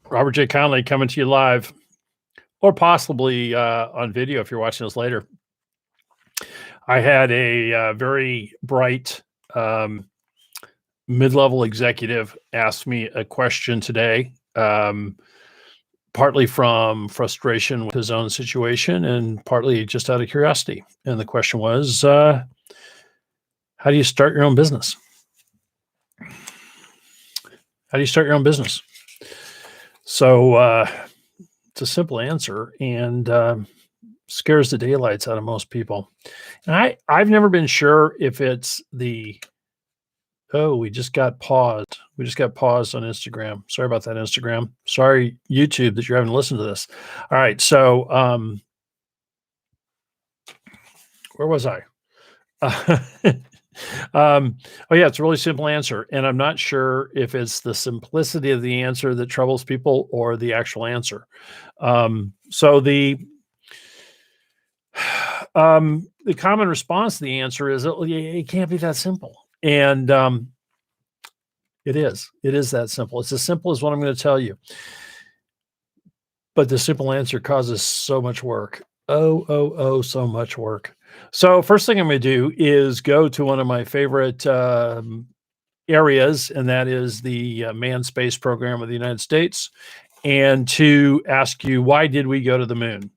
Robert J. Conley coming to you live, or possibly on video if you're watching this later. I had a very bright mid-level executive ask me a question today, partly from frustration with his own situation and partly just out of curiosity. And the question was, how do you start your own business? How do you start your own business? So it's a simple answer and scares the daylights out of most people. And I've never been sure if it's the we just got paused. We just got paused on Instagram. Sorry about that, Instagram. Sorry, YouTube, that you're having to listen to this. All right. So where was I? Oh yeah, it's a really simple answer. And I'm not sure if it's the simplicity of the answer that troubles people or the actual answer. So the common response to the answer is it can't be that simple. And it is that simple. It's as simple as what I'm going to tell you. But the simple answer causes so much work. So much work. So first thing I'm going to do is go to one of my favorite areas, and that is the manned space program of the United States, and to ask you, why did we go to the moon?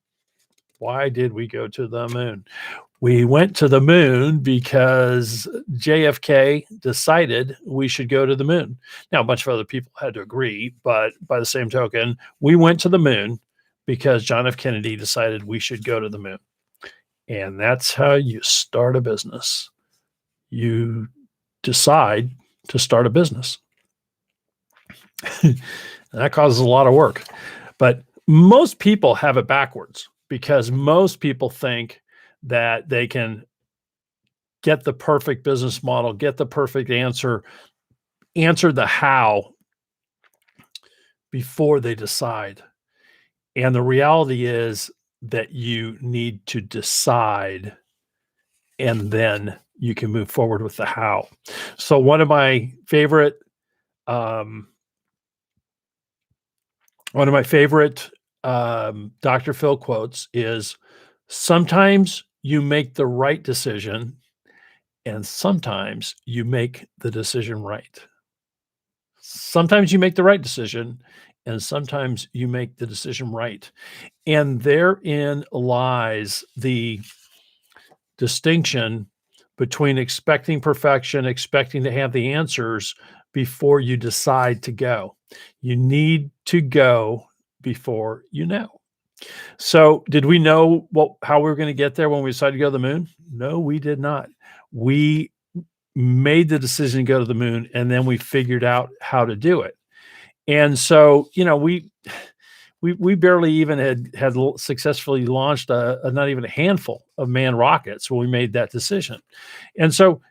Why did we go to the moon? We went to the moon because JFK decided we should go to the moon. Now, a bunch of other people had to agree, but by the same token, we went to the moon because John F. Kennedy decided we should go to the moon. And that's how you start a business. You decide to start a business. That causes a lot of work. But most people have it backwards because most people think that they can get the perfect business model, get the perfect answer the how before they decide. And the reality is that you need to decide, and then you can move forward with the how. So one of my favorite Dr. Phil quotes is, sometimes you make the right decision, and sometimes you make the decision right. Sometimes you make the right decision, and sometimes you make the decision right. And therein lies the distinction between expecting perfection, expecting to have the answers before you decide to go. You need to go before you know. So did we know how we were going to get there when we decided to go to the moon? No, we did not. We made the decision to go to the moon, and then we figured out how to do it. And so, we barely even had successfully launched not even a handful of manned rockets when we made that decision. And so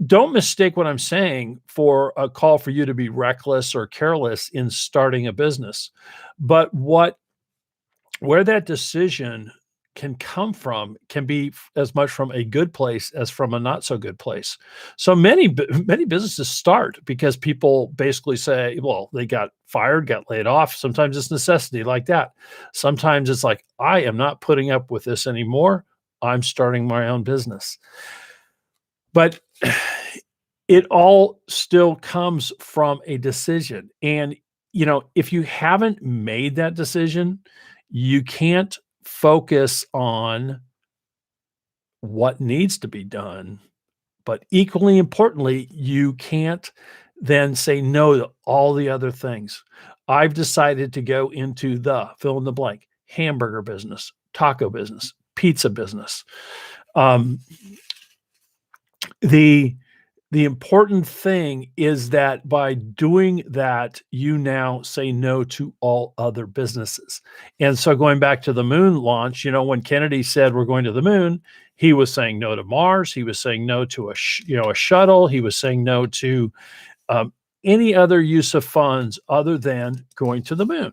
don't mistake what I'm saying for a call for you to be reckless or careless in starting a business. But where that decision can come from can be as much from a good place as from a not so good place. So many businesses start because people basically say, well, they got fired, got laid off. Sometimes it's necessity like that. Sometimes it's like, I am not putting up with this anymore. I'm starting my own business. But it all still comes from a decision. And, if you haven't made that decision, you can't focus on what needs to be done. But equally importantly, you can't then say no to all the other things. I've decided to go into the fill in the blank, hamburger business, taco business, pizza business. The important thing is that by doing that, you now say no to all other businesses. And so going back to the moon launch, when Kennedy said we're going to the moon, he was saying no to Mars. He was saying no to a shuttle. He was saying no to any other use of funds other than going to the moon.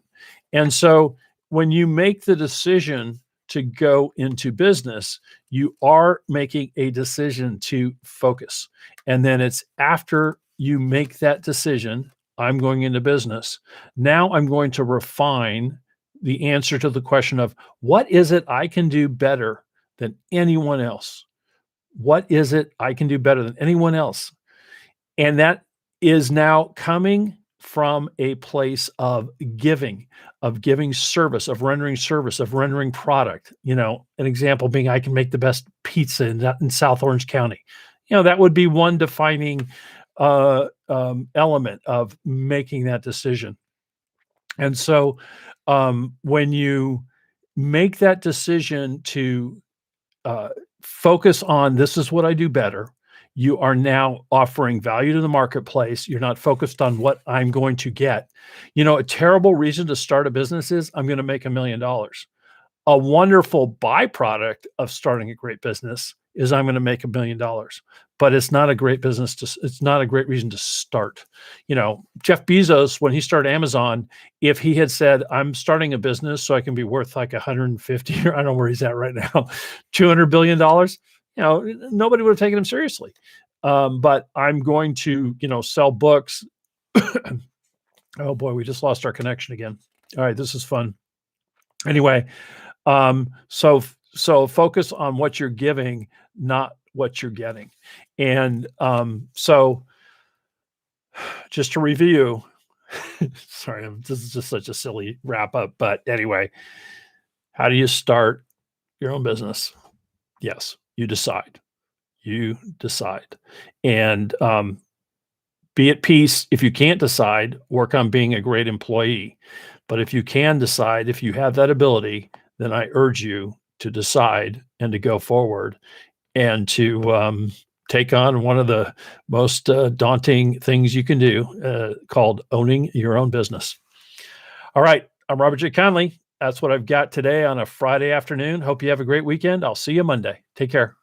And so when you make the decision to go into business, you are making a decision to focus. And then it's after you make that decision I'm going into business. Now I'm going to refine the answer to the question of what is it I can do better than anyone else? What is it I can do better than anyone else? And that is now coming from a place of giving service, of rendering product. An example being I can make the best pizza in South Orange County. That would be one defining element of making that decision. And so when you make that decision to focus on this is what I do better, you are now offering value to the marketplace. You're not focused on what I'm going to get. A terrible reason to start a business is I'm going to make $1,000,000. A wonderful byproduct of starting a great business is I'm going to make $1,000,000, but it's not a great it's not a great reason to start. Jeff Bezos, when he started Amazon, if he had said, I'm starting a business so I can be worth like 150, or I don't know where he's at right now, $200 billion, nobody would have taken him seriously. But I'm going to, sell books. Oh boy, we just lost our connection again. All right, this is fun. Anyway, so focus on what you're giving, not what you're getting. And so just to review, sorry, this is just such a silly wrap up, but anyway, how do you start your own business? Yes, you decide. You decide. And be at peace. If you can't decide, work on being a great employee. But if you can decide, if you have that ability, then I urge you to decide and to go forward and to take on one of the most daunting things you can do, called owning your own business. All right. I'm Robert J. Conley. That's what I've got today on a Friday afternoon. Hope you have a great weekend. I'll see you Monday. Take care.